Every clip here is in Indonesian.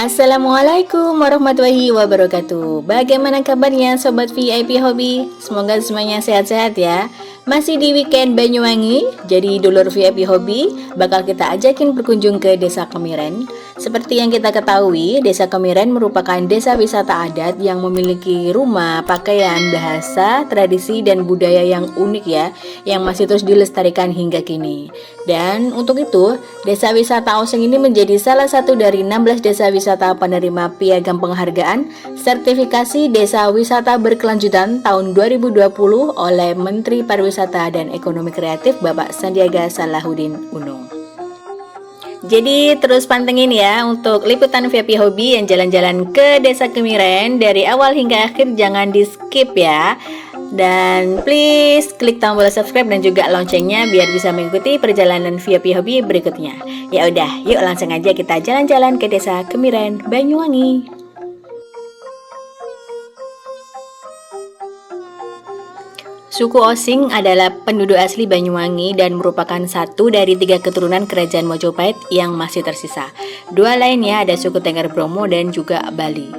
Assalamualaikum warahmatullahi wabarakatuh. Bagaimana kabarnya Sobat VIP Hobi? Semoga semuanya sehat-sehat ya. Masih di weekend Banyuwangi, jadi dulur VIP Hobi bakal kita ajakin berkunjung ke Desa Kemiren. Seperti yang kita ketahui, Desa Kemiren merupakan desa wisata adat yang memiliki rumah, pakaian, bahasa, tradisi, dan budaya yang unik ya, yang masih terus dilestarikan hingga kini. Dan untuk itu, Desa Wisata Osing ini menjadi salah satu dari 16 desa wisata penerima piagam penghargaan sertifikasi Desa Wisata Berkelanjutan tahun 2020 oleh Menteri Pariwisata dan Ekonomi Kreatif Bapak Sandiaga Salahuddin Uno. Jadi terus pantengin ya untuk liputan VIP Hobi yang jalan-jalan ke Desa Kemiren dari awal hingga akhir, jangan di skip ya. Dan please klik tombol subscribe dan juga loncengnya biar bisa mengikuti perjalanan VIP Hobi berikutnya. Ya udah, yuk langsung aja kita jalan-jalan ke Desa Kemiren, Banyuwangi. Suku Osing adalah penduduk asli Banyuwangi dan merupakan satu dari 3 keturunan kerajaan Mojopahit yang masih tersisa. 2 lainnya ada suku Tengger Bromo dan juga Bali.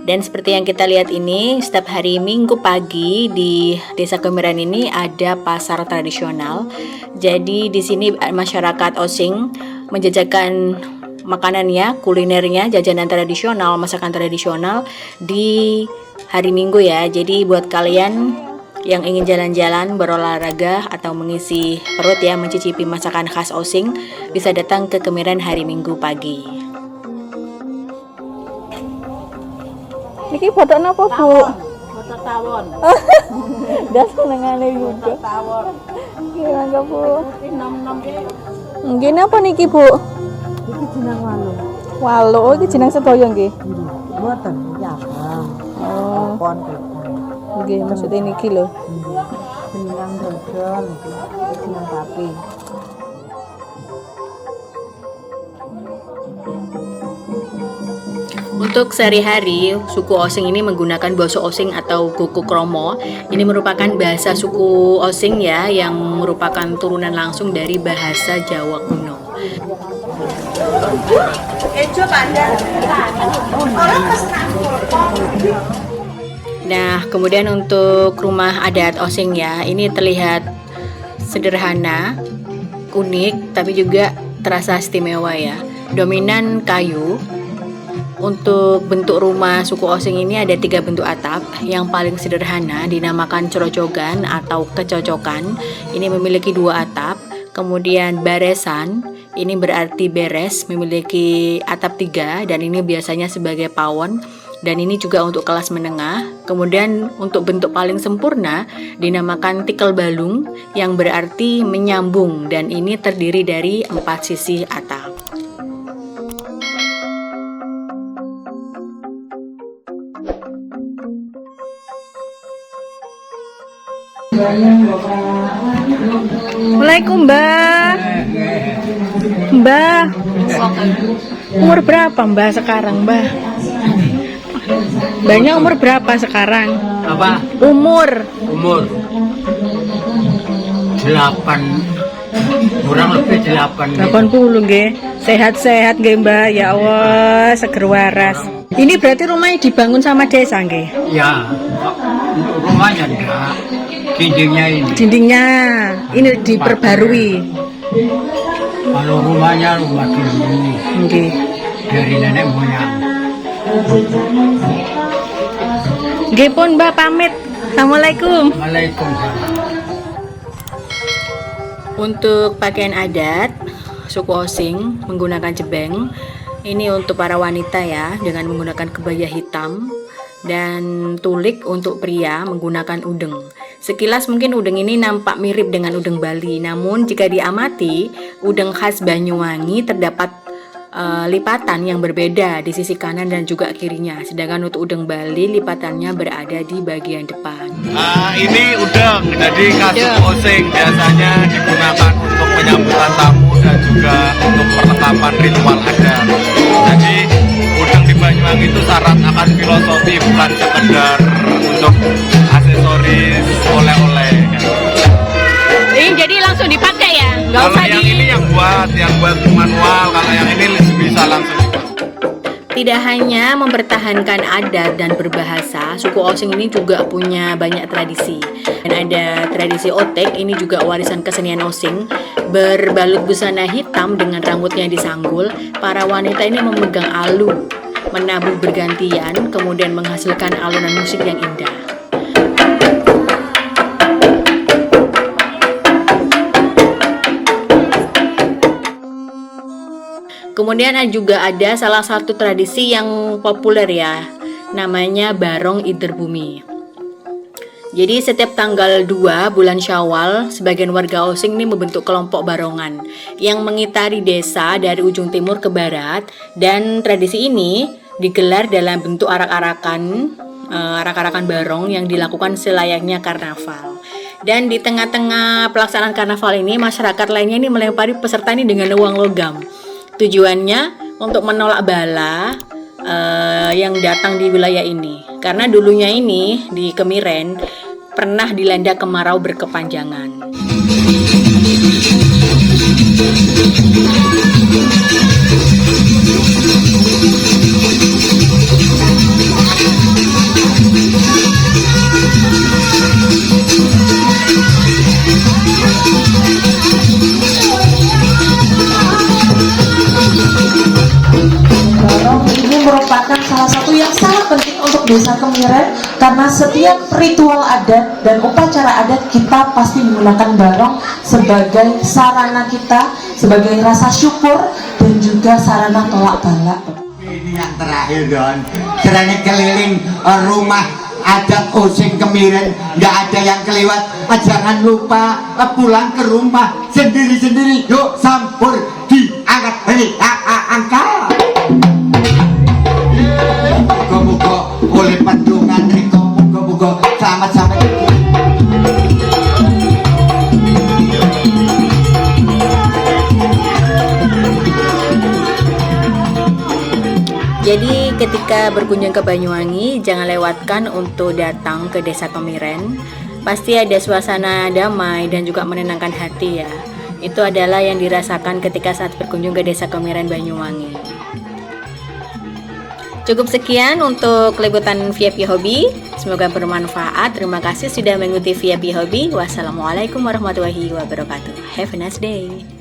Dan seperti yang kita lihat ini, setiap hari Minggu pagi di Desa Kemiren ini ada pasar tradisional. Jadi di sini masyarakat Osing menjajakan makanannya, kulinernya, jajanan tradisional, masakan tradisional di hari Minggu ya. Jadi buat kalian yang ingin jalan-jalan, berolahraga, atau mengisi perut ya, mencicipi masakan khas Osing, bisa datang ke Kemiren hari Minggu pagi. Niki foto apa Bu? Foto tawon. Das senengane juga. Tawon. Gimana Bu? Nom-nom iki. Nggih apa niki Bu? Iki jeneng walu. Walu, oh iki jeneng sedaya nggih. Mboten, ya Bang. Oh, Pon. nggih maksudnya niki lho. Jeneng dodol iki. Jeneng papi. Untuk sehari-hari, suku Osing ini menggunakan basa Osing atau Goko Kromo. Ini merupakan bahasa suku Osing ya, yang merupakan turunan langsung dari bahasa Jawa kuno. Nah, kemudian untuk rumah adat Osing ya, ini terlihat sederhana, unik, tapi juga terasa istimewa ya. Dominan kayu. Untuk bentuk rumah suku Osing ini ada 3 bentuk atap. Yang paling sederhana dinamakan cerocogan atau kecocokan. Ini memiliki 2 atap. Kemudian baresan, ini berarti beres, memiliki atap 3 dan ini biasanya sebagai pawon. Dan ini juga untuk kelas menengah. Kemudian untuk bentuk paling sempurna dinamakan tikel balung yang berarti menyambung, dan ini terdiri dari 4 sisi atap. Assalamualaikum Mbak. Mbak, umur berapa Mbak sekarang Mbak? Mbaknya umur berapa sekarang? Apa? Umur 8, kurang lebih 8. 80 nggih. Sehat-sehat nggih Mbak. Ya Allah, seger waras. Ini berarti rumahnya dibangun sama desa nggih? Ya, untuk rumahnya enggak, dindingnya ini. Dindingnya ini diperbarui. Kalau rumahnya rumah dulu Nggih. dari nenek moyang. Nggih pun Mbak pamit. Assalamualaikum. Waalaikumsalam. Untuk pakaian adat suku Osing menggunakan jebeng. Ini untuk para wanita ya, dengan menggunakan kebaya hitam dan tulik untuk pria menggunakan udeng. Sekilas mungkin udeng ini nampak mirip dengan udeng Bali, namun jika diamati, udeng khas Banyuwangi terdapat lipatan yang berbeda di sisi kanan dan juga kirinya. Sedangkan untuk udeng Bali lipatannya berada di bagian depan. Ini udeng, jadi kasut osing biasanya digunakan untuk penyambutan tamu dan juga untuk perlengkapan ritual adat. Jadi udeng di Banyuwangi itu syarat akan filosofi, bukan sekedar untuk aksesoris oleh-oleh. Ini jadi langsung dipakai ya? Nggak Kalau usah yang ini yang buat manual, kalau yang ini bisa langsung dipakai. Tidak hanya mempertahankan adat dan berbahasa, suku Osing ini juga punya banyak tradisi. Dan ada tradisi otek, ini juga warisan kesenian Osing. Berbalut busana hitam dengan rambutnya disanggul, para wanita ini memegang alu, menabuh bergantian, kemudian menghasilkan alunan musik yang indah. Kemudian juga ada salah satu tradisi yang populer ya, namanya Barong Interbumi. Jadi setiap tanggal 2 bulan Syawal, sebagian warga Osing ini membentuk kelompok barongan yang mengitari desa dari ujung timur ke barat, dan tradisi ini digelar dalam bentuk arak-arakan barong yang dilakukan selayaknya karnaval. Dan di tengah-tengah pelaksanaan karnaval ini, masyarakat lainnya ini melempari peserta ini dengan uang logam. Tujuannya untuk menolak bala yang datang di wilayah ini. Karena dulunya ini di Kemiren pernah dilanda kemarau berkepanjangan. Barong ini merupakan salah satu yang sangat penting untuk desa Kemiren, karena setiap ritual adat dan upacara adat kita pasti menggunakan barong sebagai sarana kita, sebagai rasa syukur dan juga sarana tolak bala. Ini yang terakhir Don, caranya keliling rumah adat Osing Kemiren, nggak ada yang kelewat. Jangan lupa pulang ke rumah sendiri-sendiri. Yuk sampur diangkat balik angka. Muga-muga oleh pandungan riko, muga-muga selamat-selamat. Jadi ketika berkunjung ke Banyuwangi, jangan lewatkan untuk datang ke Desa Kemiren. Pasti ada suasana damai dan juga menenangkan hati ya. Itu adalah yang dirasakan ketika saat berkunjung ke Desa Kemiren Banyuwangi. Cukup sekian untuk liputan VIP Hobi. Semoga bermanfaat. Terima kasih sudah mengikuti VIP Hobi. Wassalamualaikum warahmatullahi wabarakatuh. Have a nice day.